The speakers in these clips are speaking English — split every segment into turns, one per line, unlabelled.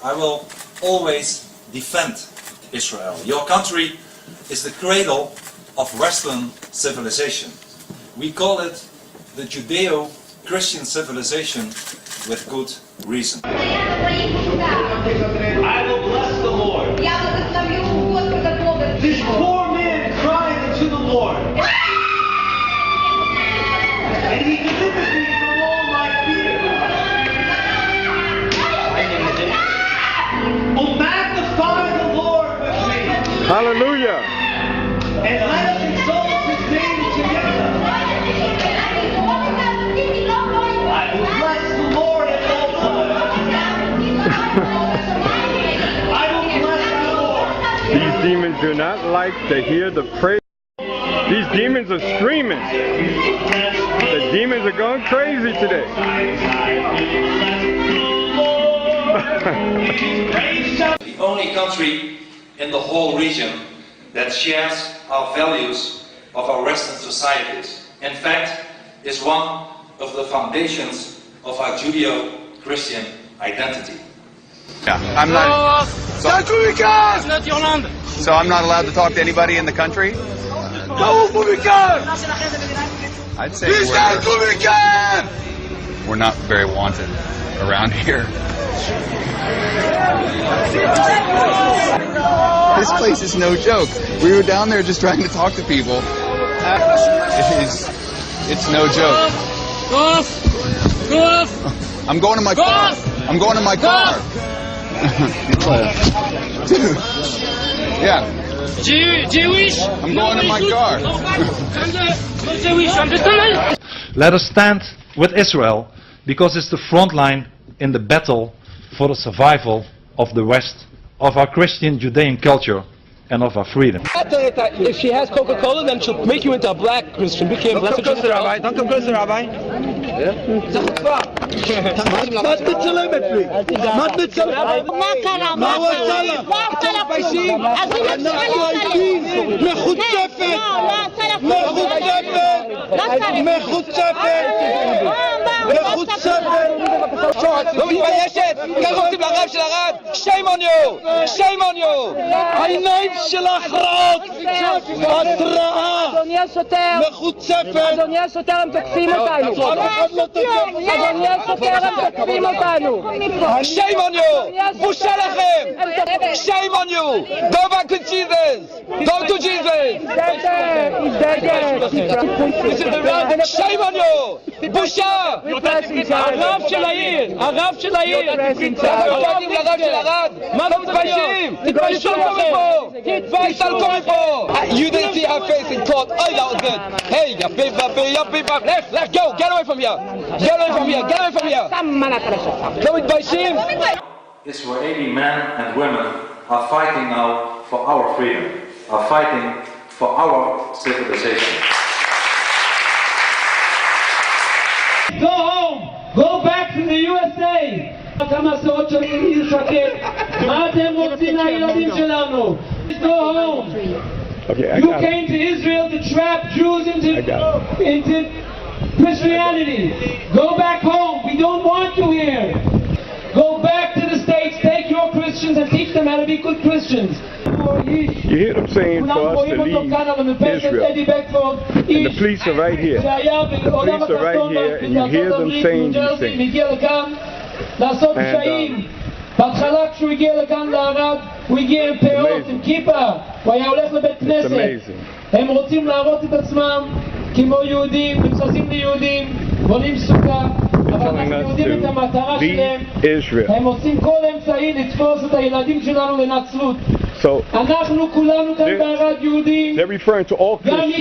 I will always defend Israel. Your country is the cradle of Western civilization. We call it the Judeo-Christian civilization with good reason.
I will bless the Lord. This poor man cried unto the Lord. And he delivered me from all my fear. Oh, magnify the Lord with me.
Hallelujah.
And let us exalt his name together. I will bless the Lord at all times. I will bless the Lord.
These demons do not like to hear the praise. These demons are screaming. The demons are going crazy today.
The only country in the whole region that shares our values of our Western societies. In fact, is one of the foundations of our Judeo-Christian identity.
Yeah, I'm not. So I'm not allowed to talk to anybody in the country? I'd say we're not very wanted around here. This place is no joke. We were down there just trying to talk to people. It's no joke. I'm going to my car. I'm going to my car. Dude. Yeah.
Jewish.
I'm going to my car.
Let us stand with Israel because it's the front line in the battle for the survival of the West, of our Christian Judean culture and of our freedom.
If she has Coca-Cola, then she'll make you into a black Christian. Became blessed closer, Rabbi. Don't come closer, Rabbi.
מה תצלם אצלי? מה תצלם?
מה קרה? מה קרה? מה קרה?
אנחנו עייפים, מחוצפת,
לא מתביישת? ככה עושים לרב של הרב? shame on you! shame on you!
העיניים שלך רעות, התראה, מחוצפת.
אדוני השוטר, הם תוקפים אותנו. אדוני השוטר, הם תוקפים אותנו.
shame on you! בושה לכם! shame on you! go back to Jesus! go to Jesus! shame on you! בושה! הרב של העיר! הרב של העיר! לרב של הרב! מה אתם מתביישים? תתביישו מפה! תתביישו מפה! You didn't see her face in court. Oh, that was good. Hey, ya beep, left, go! Get away from here! Get away from here! Get away from here! לא מתביישים?
Israeli men and women are fighting now for our freedom, are fighting for our civilization.
Go home! Go back to the USA! כמה עשרות שנים היא שקט. מה אתם רוצים מהילדים שלנו? Go home! You came to Israel to trap Jews into Christianity. Go back home. We don't want you here. Go back to the States. Take your Christians and teach them how to be good Christians.
You hear them saying for us to leave Israel. And the police are right here. The police are right here, and you hear them saying these things.
לעשות פשעים. בהתחלה כשהוא הגיע לכאן לערד, הוא הגיע עם פאות, עם כיפה, הוא היה הולך לבית כנסת. הם רוצים להראות את עצמם כמו יהודים, מתחזים ליהודים, בונים סוכה, אבל אנחנו יודעים את המטרה שלהם. הם עושים כל אמצעי לתפוס את הילדים שלנו לנצרות. אנחנו כולנו כאן בערד יהודים, גם מי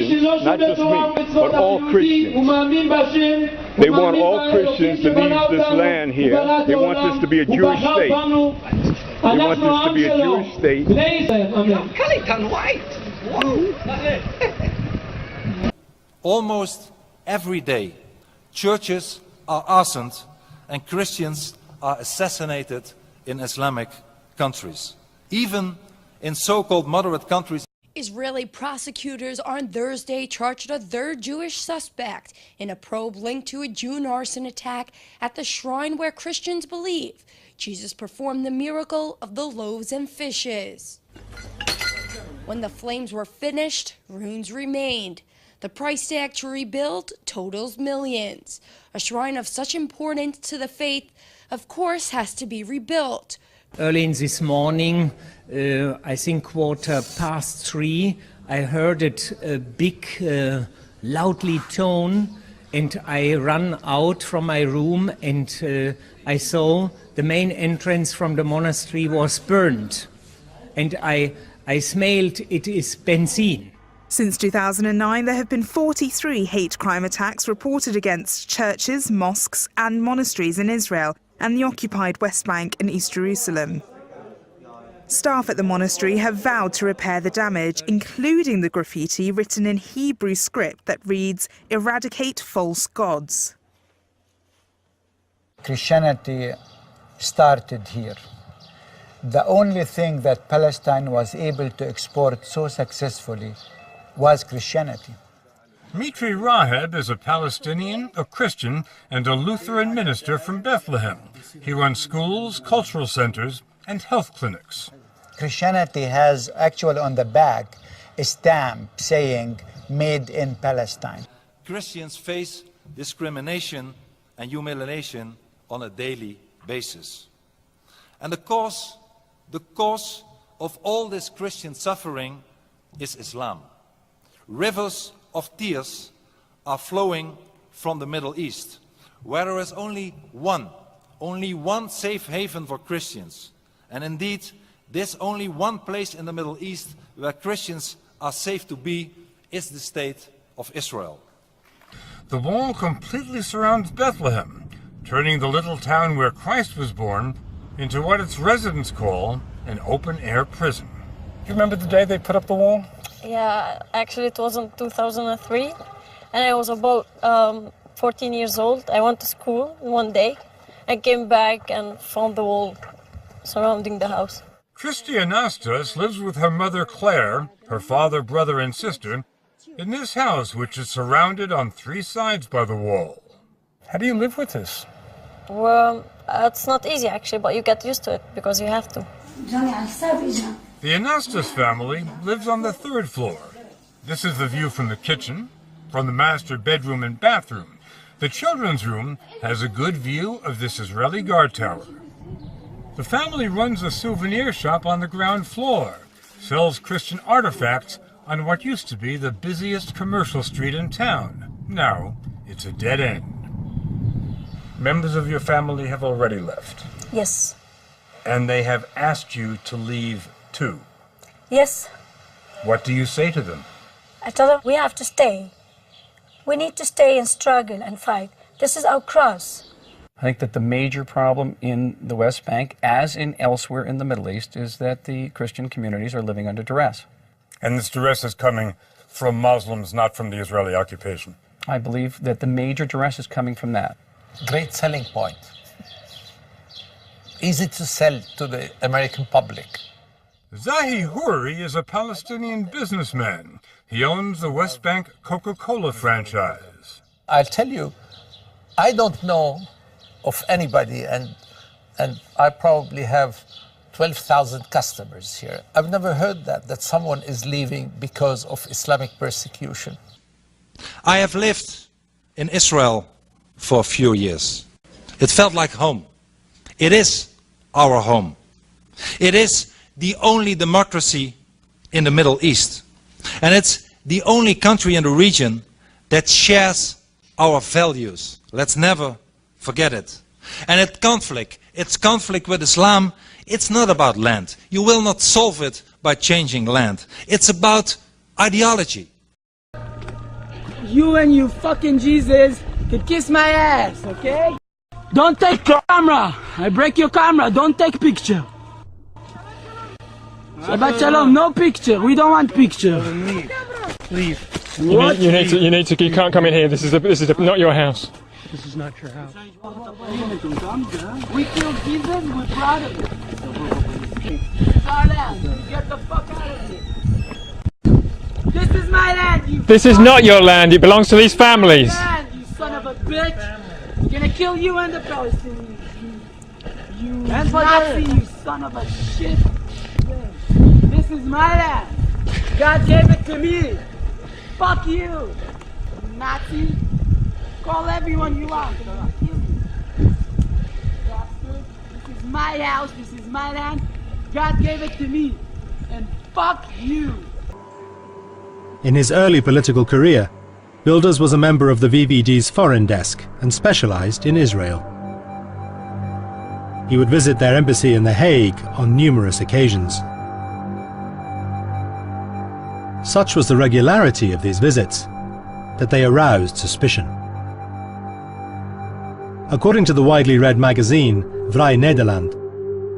שלא שומר תורה ומצוות יהודי, הוא מאמין בהשם,
They want all Christians to leave this land here. They want this to be a Jewish state. They want this to be a Jewish state.
Almost every day, churches are arsonated and Christians are assassinated in Islamic countries. Even in so-called moderate countries.
Israeli prosecutors on Thursday charged a third Jewish suspect in a probe linked to a June arson attack at the shrine where Christians believe Jesus performed the miracle of the loaves and fishes. When the flames were finished, ruins remained. The price tag to rebuild totals millions. A shrine of such importance to the faith, of course, has to be rebuilt.
Early in this morning, I think 3:15, I heard it big, loudly tone, and I ran out from my room and I saw the main entrance from the monastery was burned. And I smelled it is benzene.
Since 2009, there have been 43 hate crime attacks reported against churches, mosques and monasteries in Israel and the occupied West Bank and East Jerusalem. Staff at the monastery have vowed to repair the damage, including the graffiti written in Hebrew script that reads, "Eradicate false gods."
Christianity started here. The only thing that Palestine was able to export so successfully was Christianity.
Mitri Raheb is a Palestinian, a Christian, and a Lutheran minister from Bethlehem. He runs schools, cultural centers, and health clinics.
Christianity has actually on the back a stamp saying "Made in Palestine."
Christians face discrimination and humiliation on a daily basis. And the cause of all this Christian suffering is Islam. Rivers of tears are flowing from the Middle East, where there is only one safe haven for Christians. And indeed, there's only one place in the Middle East where Christians are safe to be is the state of Israel.
The wall completely surrounds Bethlehem, turning the little town where Christ was born into what its residents call an open-air prison. You remember the day they put up the wall?
Yeah, actually it was in 2003, and I was about 14 years old. I went to school one day. I came back and found the wall surrounding the house.
Christy Anastas lives with her mother Claire, her father, brother, and sister in this house, which is surrounded on 3 sides by the wall. How do you live with this?
Well, it's not easy actually, but you get used to it because you have to.
The Anastas family lives on the 3rd floor. This is the view from the kitchen, from the master bedroom and bathroom. The children's room has a good view of this Israeli guard tower. The family runs a souvenir shop on the ground floor, sells Christian artifacts on what used to be the busiest commercial street in town. Now, it's a dead end. Members of your family have already left.
Yes.
And they have asked you to leave too.
Yes.
What do you say to them?
I tell them we have to stay. We need to stay and struggle and fight. This is our cross.
I think that the major problem in the West Bank, as in elsewhere in the Middle East, is that the Christian communities are living under duress.
And this duress is coming from Muslims, not from the Israeli occupation.
I believe that the major duress is coming from that.
Great selling point. Easy to sell to the American public.
Zahi Houri is a Palestinian businessman. He owns the West Bank Coca-Cola franchise.
I'll tell you, I don't know of anybody, and I probably have 12,000 customers here. I've never heard that someone is leaving because of Islamic persecution.
I have lived in Israel for a few years. It felt like home. It is our home. It is the only democracy in the Middle East. And it's the only country in the region that shares our values. Let's never forget it. And it's conflict with Islam. It's not about land. You will not solve it by changing land. It's about ideology.
You and you fucking Jesus could kiss my ass, okay? Don't take camera. I break your camera. Don't take picture. Shabbat shalom. No picture. We don't want picture.
Leave. You need to. You can't come in here. This is not your house.
This is not your house. We killed Jesus. We're proud of it. It's our land. Get the fuck out of here. This is my land.
This is not your land. It belongs to these families.
You son of a bitch. I'm gonna kill you and the Palestinians. You Nazi, you son of a shit. This is my land. God gave it to me. Fuck you, Nazi. Call everyone you want. Kill me. Bastard. This is my house. This is my land. God gave it to me. And fuck you.
In his early political career, Wilders was a member of the VVD's foreign desk and specialized in Israel. He would visit their embassy in The Hague on numerous occasions. Such was the regularity of these visits that they aroused suspicion. According to the widely read magazine Vrij Nederland,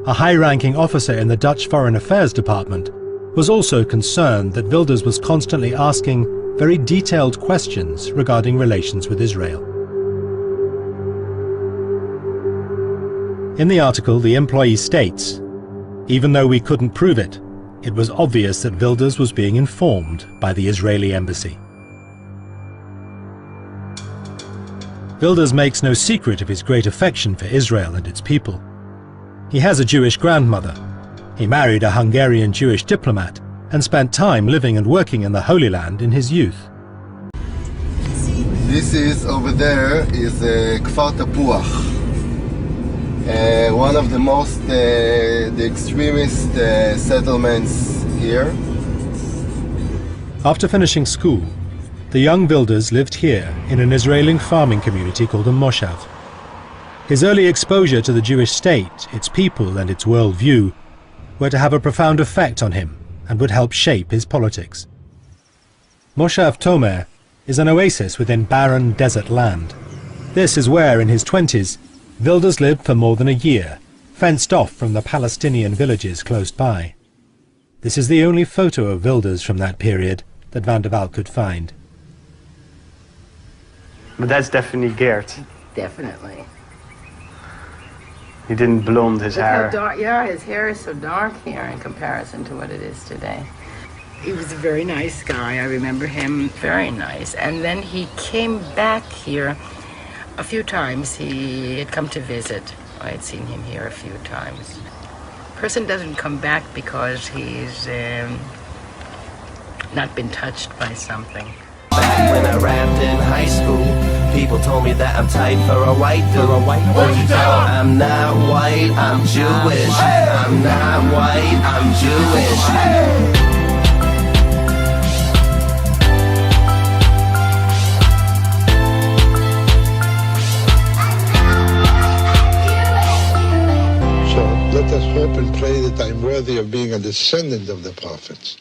a high-ranking officer in the Dutch Foreign Affairs Department was also concerned that Wilders was constantly asking very detailed questions regarding relations with Israel. In the article, the employee states, "Even though we couldn't prove it, it was obvious that Wilders was being informed by the Israeli embassy." Wilders makes no secret of his great affection for Israel and its people. He has a Jewish grandmother. He married a Hungarian Jewish diplomat and spent time living and working in the Holy Land in his youth.
This is, over there, is Kfar Tapuach. One of the most, the extremist settlements here.
After finishing school, the young Wilders lived here in an Israeli farming community called a moshav. His early exposure to the Jewish state, its people and its worldview were to have a profound effect on him and would help shape his politics. Moshav Tomer is an oasis within barren desert land. This is where, in his 20s, Wilders lived for more than a year, fenced off from the Palestinian villages close by. This is the only photo of Wilders from that period that Van der Waal could find.
But that's definitely Geert.
Definitely.
He didn't blonde his hair.
How dark, yeah, his hair is so dark here in comparison to what it is today. He was a very nice guy. I remember him very nice. And then he came back here a few times. He had come to visit. I had seen him here a few times. Person doesn't come back because he's not been touched by something.
Back when I rapped in high school, people told me that I'm tight for a white dude. What'd you tell 'em? I'm not white, I'm Jewish. I'm not white, I'm Jewish.
So let us hope and pray that I'm worthy of being a descendant of the prophets.